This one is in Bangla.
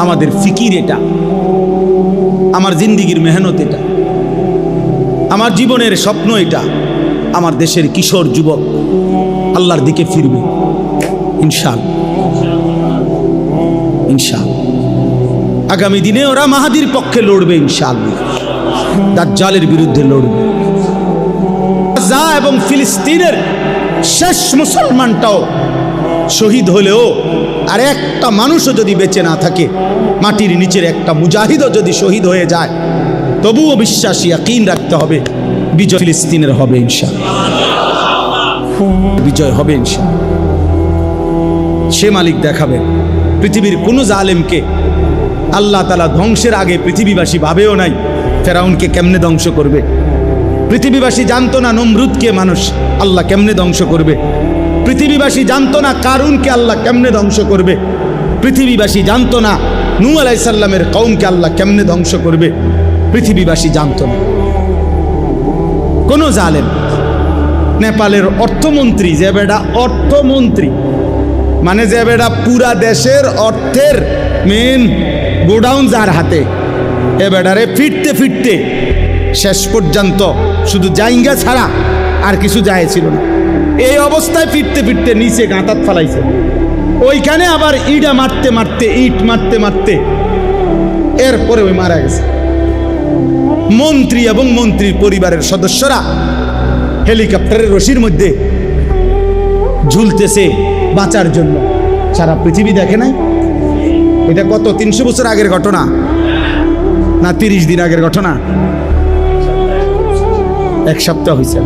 আমাদের ফিকির এটা, আমার জিন্দিগির মেহনত এটা, আমার জীবনের স্বপ্ন এটা। আমার দেশের কিশোর যুবক আল্লাহর দিকে ফিরবে ইনশাআল্লাহ, ইনশাআল্লাহ। আগামী দিনে ওরা মাহাদির পক্ষে লড়বে ইনশাআল্লাহ, দাজ্জালের বিরুদ্ধে লড়বে। গাজা এবং ফিলিস্তিনের শেষ মুসলমানটাও শহীদ হলেও আর একটা মানুষও যদি বেঁচে না থাকে, মাটির নিচের একটা মুজাহিদও যদি শহীদ হয়ে যায়, তবুও বিশ্বাসী ইয়াকিন রাখতে হবে বিজয় ফিলিস্তিনের হবে ইনশাআল্লাহ, বিজয় হবে ইনশাআল্লাহ। সে মালিক দেখাবেন। পৃথিবীর কোন জালেমকে আল্লাহ তাআলা ধ্বংসের আগে পৃথিবীবাসী ভাবেও নাই ফেরাউনকে কেমনে ধ্বংস করবে। পৃথিবীবাসী জানতো না নমরুদকে মানুষ আল্লাহ কেমনে ধ্বংস করবে। পৃথিবীবাসী জানতো না কারুনকে আল্লাহ কেমনে ধ্বংস করবে। পৃথিবীবাসী জানতো না নূহ আলাইহিস সালামের কওমকে আল্লাহ কেমনে ধ্বংস করবে। পৃথিবীবাসী জানতো না। কোন জালেম, নেপালের অর্থমন্ত্রী, যে বেটা অর্থমন্ত্রী মানে যে বেটা পুরা দেশের অর্থের মেন গোডাউন যার হাতে, এ বেটারে ফিরতে ফিরতে শেষ পর্যন্ত শুধু জাইঙ্গা ছাড়া আর কিছু যায় ছিল না। এই অবস্থায় ফিরতে ফিরতে নিচে গাঁতাত ফালাইছে। ওইখানে আবার ইটা মারতে মারতে, ইট মারতে মারতে এরপরে ওই মারা গেছে। মন্ত্রী এবং মন্ত্রীর পরিবারের সদস্যরা হেলিকপ্টারের রশির মধ্যে ঝুলতেছে বাঁচার জন্য। সারা পৃথিবী দেখে নাই। এটা কত 300 বছর আগের ঘটনা না 30 দিন আগের ঘটনা? এক সপ্তাহ হয়েছে।